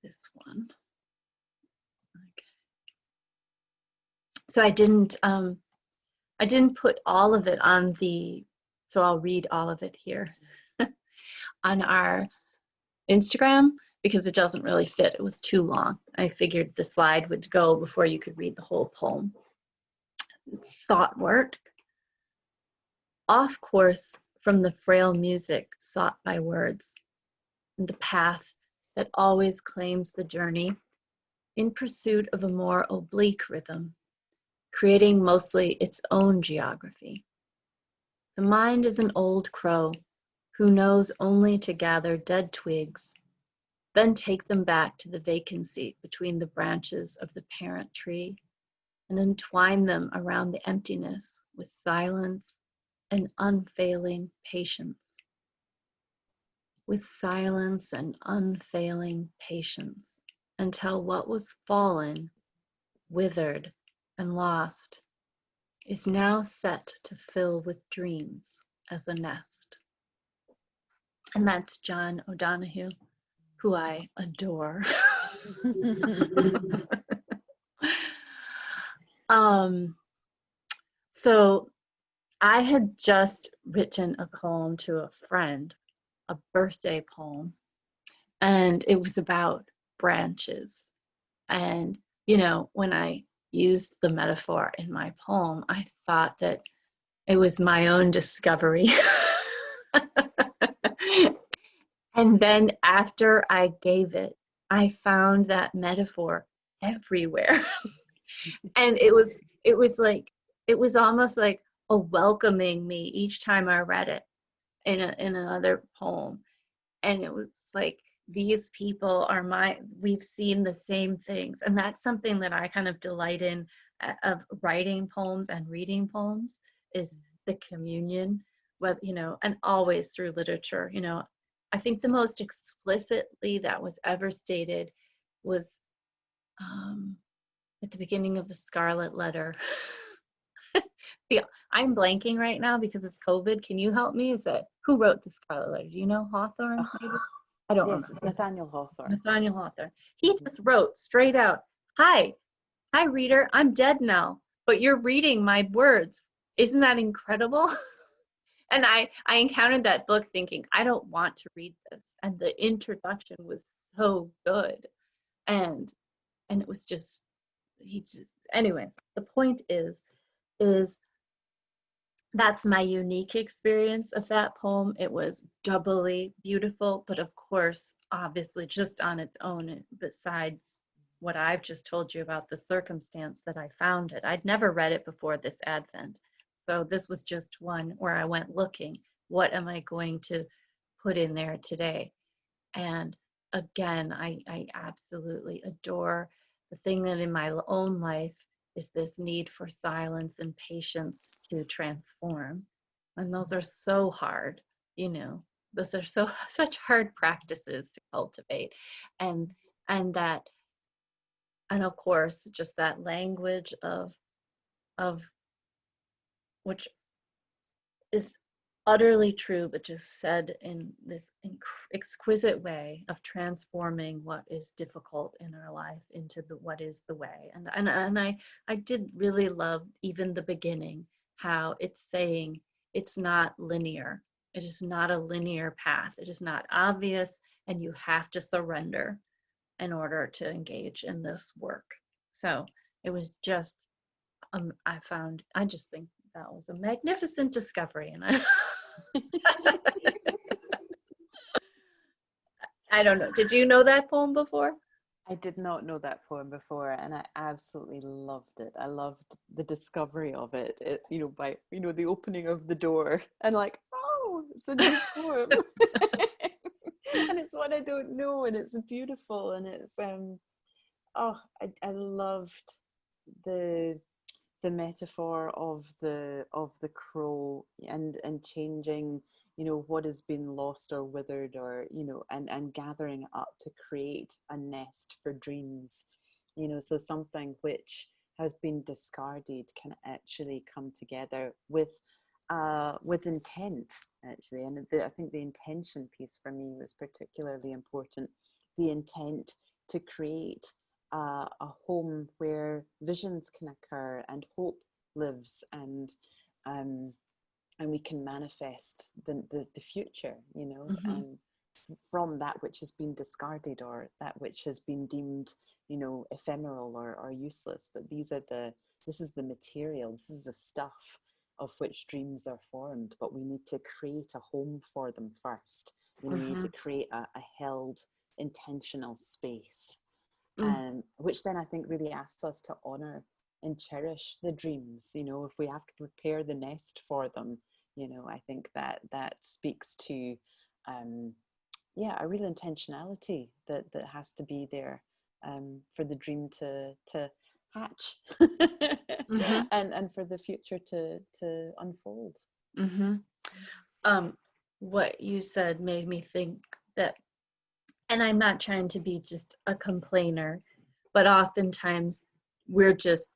this one. Okay. So I didn't put all of it on the, so I'll read all of it here on our Instagram because it doesn't really fit. It was too long. I figured the slide would go before you could read the whole poem. Thought work. Off course from the frail music sought by words, and the path that always claims the journey in pursuit of a more oblique rhythm, creating mostly its own geography. The mind is an old crow who knows only to gather dead twigs, then take them back to the vacancy between the branches of the parent tree and entwine them around the emptiness with silence and unfailing patience. With silence and unfailing patience, until what was fallen, withered, and lost is now set to fill with dreams as a nest. And that's John O'Donohue, who I adore. um, so I had just written a poem to a friend, a birthday poem, and it was about branches. And, you know, when I used the metaphor in my poem, I thought that It was my own discovery. And then after I gave it, I found that metaphor everywhere. And it was like it was almost like a welcoming me each time I read it in another poem. And it was like these people are we've seen the same things, and that's something that I kind of delight in, of writing poems and reading poems, is the communion, with and always through literature. I think the most explicitly that was ever stated was, um, at the beginning of the Scarlet Letter. Yeah, I'm blanking right now because it's COVID. Can you help me? Is that who wrote the Scarlet Letter? Do you know? Hawthorne, maybe? I don't Yes, it's remember. Nathaniel Hawthorne. Nathaniel Hawthorne. He just wrote straight out, "Hi, hi, reader. I'm dead now, but you're reading my words. Isn't that incredible?" And I encountered that book thinking, I don't want to read this. And the introduction was so good. And it was just he just anyway, the point is that's my unique experience of that poem. It was doubly beautiful, but of course, obviously, just on its own, besides what I've just told you about the circumstance that I found it. I'd never read it before this Advent. So this was just one where I went looking, what am I going to put in there today? And again, I absolutely adore the thing that in my own life is this need for silence and patience to transform. And those are so hard, you know, those are so such hard practices to cultivate. And and that and of course just that language of which is utterly true, but just said in this exquisite way of transforming what is difficult in our life into what is the way. And I did really love even the beginning, how it's saying it's not linear. It is not a linear path. It is not obvious, and you have to surrender in order to engage in this work. So it was just I just think that was a magnificent discovery, and I don't know. Did you know that poem before? I did not know that poem before, and I absolutely loved it. I loved the discovery of it. By the opening of the door, and like, oh, it's a new poem, and it's one I don't know, and it's beautiful, and it's oh, I loved the metaphor of the crow and changing, what has been lost or withered, or and gathering up to create a nest for dreams, so something which has been discarded can actually come together with intent, actually. And I think the intention piece for me was particularly important. The intent to create a home where visions can occur and hope lives, um, and we can manifest the future, Mm-hmm. from that which has been discarded, or that which has been deemed, ephemeral or useless. But this is the material, this is the stuff of which dreams are formed, but we need to create a home for them first. We need Mm-hmm. to create a held intentional space, Mm. which then I think really asks us to honor and cherish the dreams. If we have to prepare the nest for them, I think that speaks to, a real intentionality that has to be there, for the dream to hatch, Mm-hmm. and for the future to unfold. Mm-hmm. Um, what you said made me think that, and I'm not trying to be just a complainer, but oftentimes we're just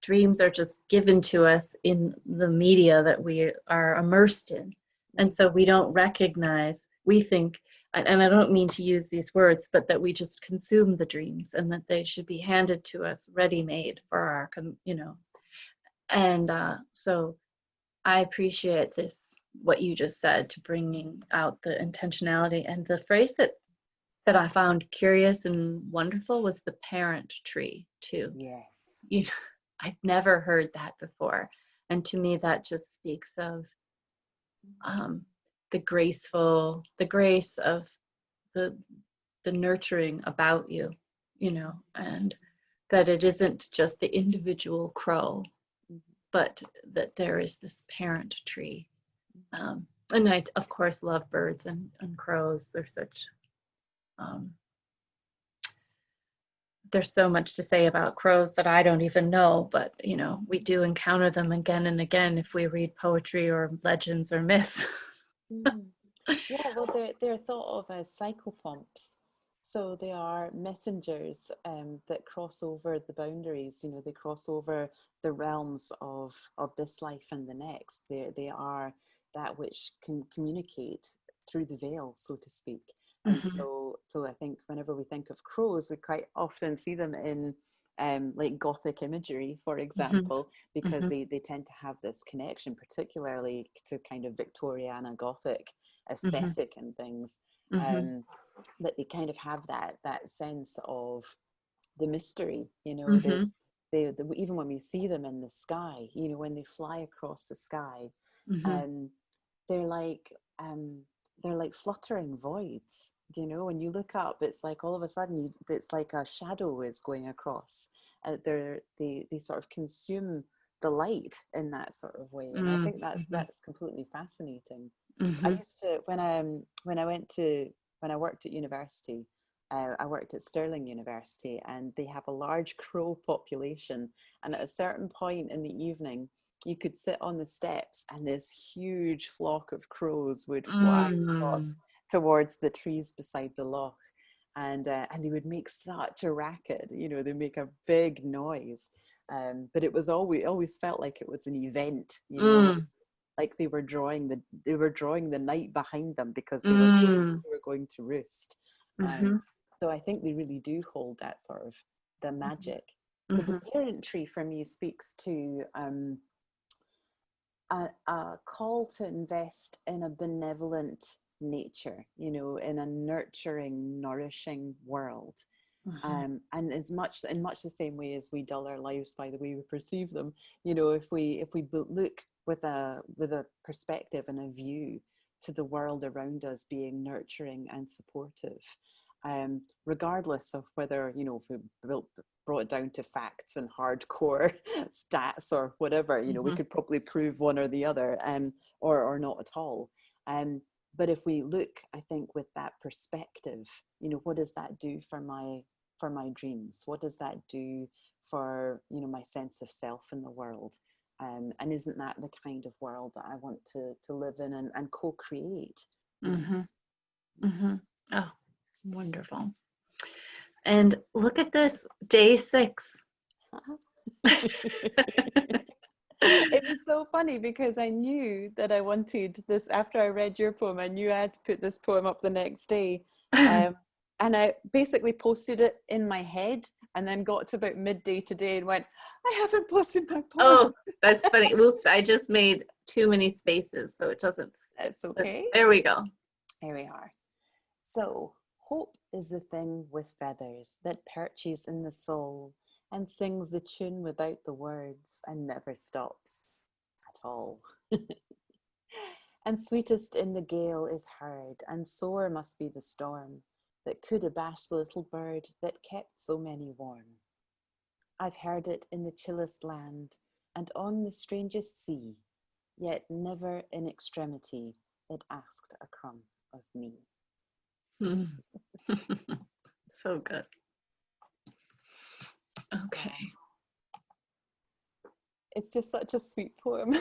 dreams are just given to us in the media that we are immersed in. And so we don't recognize, we think, and I don't mean to use these words, but that we just consume the dreams and that they should be handed to us ready made for our. And so I appreciate this, what you just said, to bringing out the intentionality. And the phrase that I found curious and wonderful was the parent tree, too. Yes. You know, I've never heard that before. And to me, that just speaks of Mm-hmm. um, the grace of the the nurturing about you, and that it isn't just the individual crow, Mm-hmm. but that there is this parent tree. Mm-hmm. And I, of course, love birds and crows. They're such, um, there's so much to say about crows that I don't even know, but we do encounter them again and again if we read poetry or legends or myths. Mm-hmm. Yeah, well, they're thought of as psychopomps. So they are messengers that cross over the boundaries. You know, they cross over the realms of this life and the next. They are that which can communicate through the veil, so to speak. And Hmm. so I think whenever we think of crows, we quite often see them in like Gothic imagery, for Hmm. example, because Hmm. they tend to have this connection, particularly to kind of Victoriana Gothic Hmm. aesthetic and things, Hmm. um, that they kind of have that sense of the mystery. You know, Hmm. even when we see them in the sky, you know, when they fly across the sky, Hmm. um, they're like um, they're like fluttering voids. You know, when you look up, it's like all of a sudden it's like a shadow is going across. They sort of consume the light in that sort of way, and I Hmm. think Hmm. that's completely fascinating. I Hmm. used to when I worked at university. I worked at Stirling University, and they have a large crow population. And at a certain point in the evening, you could sit on the steps, and this huge flock of crows would fly across towards the trees beside the loch, and they would make such a racket. You know, they make a big noise. But it was always felt like it was an event. You know, Mm. like they were drawing the night behind them because Mm. they were going to roost. Um, Mhm. so I think they really do hold that sort of the Mhm. magic. But the Mhm. parent tree for me speaks to a call to invest in a benevolent nature, you know, in a nurturing, nourishing world. Mhm. And as much in much the same way as we dull our lives by the way we perceive them, you know, if we look with a perspective and a view to the world around us being nurturing and supportive, regardless of whether, you know, if we brought it down to facts and hardcore stats or whatever, you know, we Mhm. could probably prove one or the other, or not at all. Um, but if we look, I think, with that perspective, you know, what does that do for my dreams? What does that do for, you know, my sense of self in the world? And isn't that the kind of world that I want to live in and co-create? You know. Mhm. Mhm. Oh, wonderful. And look at this, day 6. It was so funny because I knew that I wanted this after I read your poem. I knew I had to put this poem up the next day. Um, and I basically posted it in my head and then got to about midday today and went, I haven't posted my poem. Oh, that's funny. Whoops, I just made too many spaces, so it doesn't fit. That's But okay. there we go. Here we are. So, hope is the thing with feathers that perches in the soul and sings the tune without the words and never stops at all. And sweetest in the gale is heard, and sore must be the storm that could abash the little bird that kept so many warm. I've heard it in the chillest land and on the strangest sea, yet never in extremity it asked a crumb of me. Mm. So good. Okay. Oh, it's just such a sweet poem.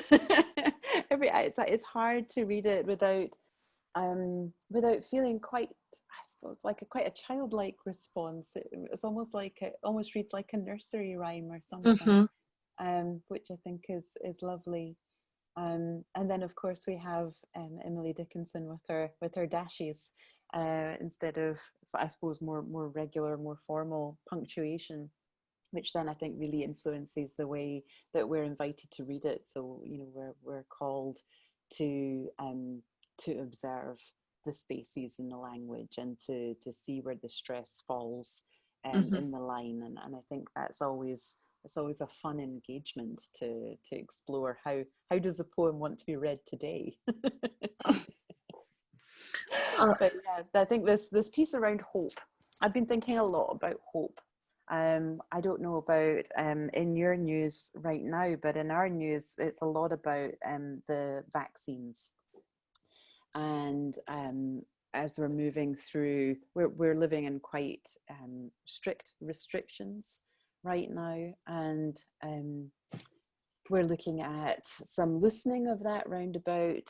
It's hard to read it without feeling quite, I suppose, like quite a childlike response. It's almost like it almost reads like a nursery rhyme or something, Mhm. which I think is lovely. And then of course we have Emily Dickinson with her dashes, instead of, I suppose, more regular, more formal punctuation, which then I think really influences the way that we're invited to read it. So, you know, we're called to observe the spaces in the language and to see where the stress falls Mhm. in the line. And I think that's always it's always a fun engagement to explore how does the poem want to be read today. Uh, But yeah, I think this piece around hope, I've been thinking a lot about hope. I don't know about in your news right now, but in our news, it's a lot about the vaccines. And as we're moving through, we're living in quite strict restrictions right now, and we're looking at some loosening of that round about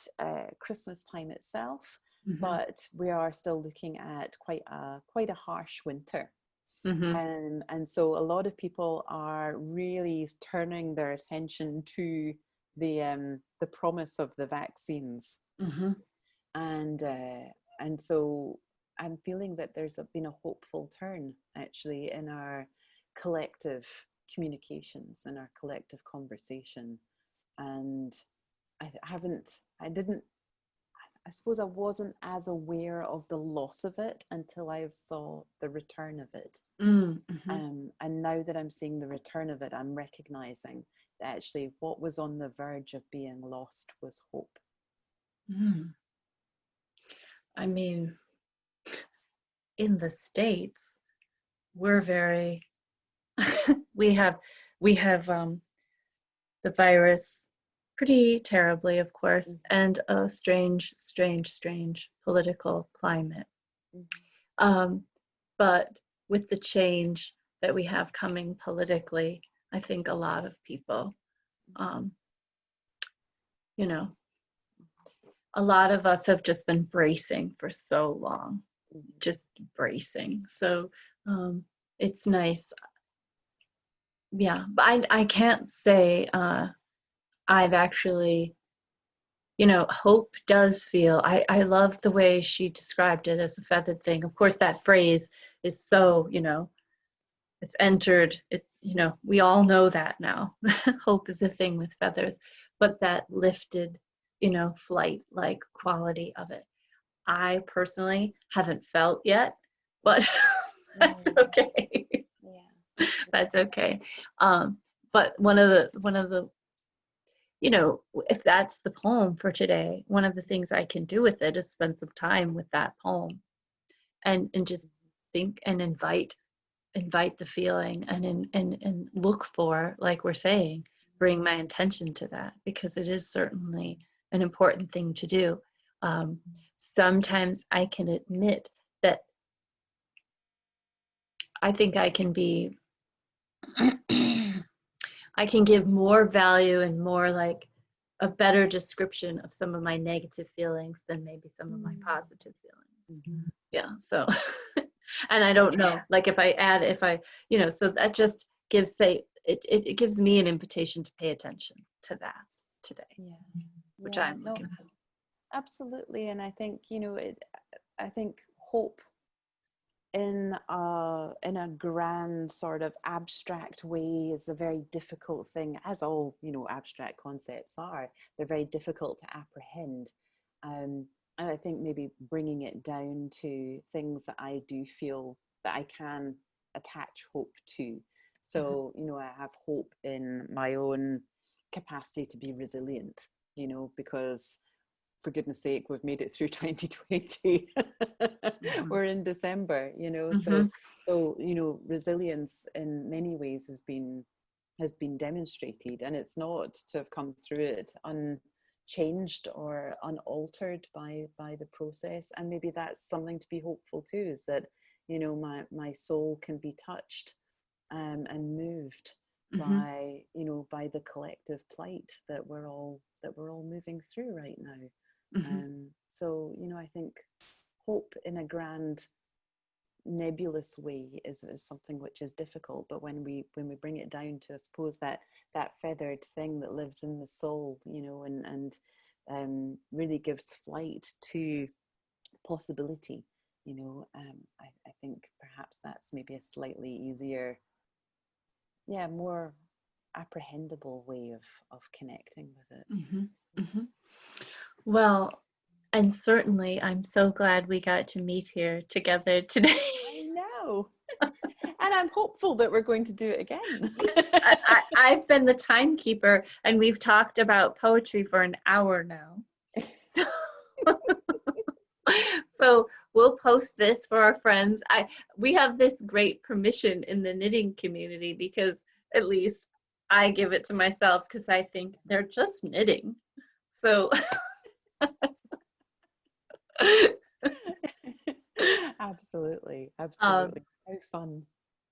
Christmas time itself, but we are still looking at quite a harsh winter. And so a lot of people are really turning their attention to the promise of the vaccines. And so I'm feeling that there's been a hopeful turn actually in our collective communications and our collective conversation. And I suppose I wasn't as aware of the loss of it until I saw the return of it. And now that I'm seeing the return of it, I'm recognizing that actually what was on the verge of being lost was hope. I mean, in the States, we're very, we have the virus pretty terribly, of course, and a strange political climate. But with the change that we have coming politically, I think a lot of people, you know, a lot of us have just been bracing for so long, just bracing. So it's nice. Yeah, but I can't say I've actually, hope does feel, I love the way she described it as a feathered thing. Of course, that phrase is so, it's entered, we all know that now. Hope is a thing with feathers, but that lifted, flight-like quality of it. I personally haven't felt yet, but that's okay. That's okay. But one of the if that's the poem for today, one of the things I can do with it is spend some time with that poem and just think and invite the feeling and look for, like we're saying, bring my intention to that, because it is certainly an important thing to do. Sometimes I can admit that I think I can be I can give more value and more like a better description of some of my negative feelings than maybe some of my positive feelings. Yeah, so and I don't know, like if I so that just gives, say, it gives me an invitation to pay attention to that today, which I'm looking for. Absolutely. And I think I think hope in a grand sort of abstract way is a very difficult thing, as all abstract concepts are. They're very difficult to apprehend, and I think maybe bringing it down to things that I do feel that I can attach hope to. So I have hope in my own capacity to be resilient, because for goodness sake, we've made it through 2020. We're in December, so resilience in many ways has been demonstrated, and it's not to have come through it unchanged or unaltered by the process. And maybe that's something to be hopeful too, is that my soul can be touched and moved by the collective plight that we're all moving through right now. So I think hope in a grand nebulous way is something which is difficult, but when we bring it down to, I suppose, that feathered thing that lives in the soul, and really gives flight to possibility, I think perhaps that's maybe a slightly easier, more apprehendable way of connecting with it. Well, and certainly I'm so glad we got to meet here together today. I know. And I'm hopeful hopeful that we're going to do it again. Yes, I've been the timekeeper, and we've talked about poetry for an hour now. So, so we'll post this for our friends. We have this great permission in the knitting community, because at least I give it to myself, because I think they're just knitting. So Absolutely, um, absolutely. How fun.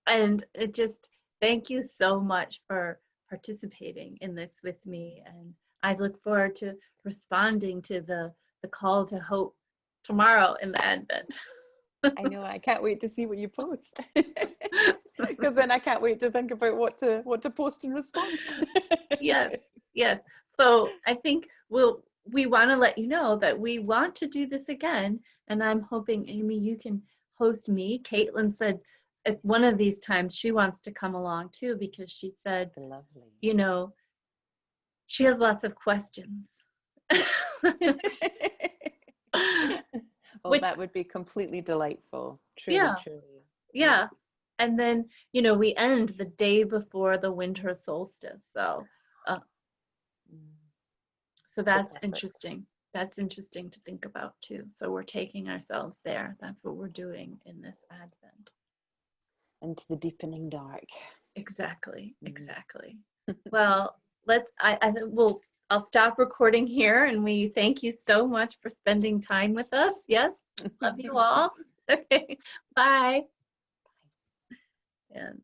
and it just, thank you so much for participating in this with me, and I look forward to responding to the call to hope tomorrow in the Advent. I know, I can't wait to see what you post. Because then I can't wait to think about what to post in response. Yes, yes. So I think we want to let you know that we want to do this again, and I'm hoping, Amy, you can host me. Caitlin said at one of these times she wants to come along too, because she said, Lovely. you know, she has lots of questions. Well, Which, that would be completely delightful. Truly, yeah, truly. Yeah. yeah. And then, we end the day before the winter solstice. Uh, Mm, so so that's perfect. interesting. That's interesting to think about too. So we're taking ourselves there. That's what we're doing in this Advent. Into the deepening dark. Exactly, Mm. exactly. Well, I'll stop recording here, and we thank you so much for spending time with us. Yes, love you all. Okay, bye. And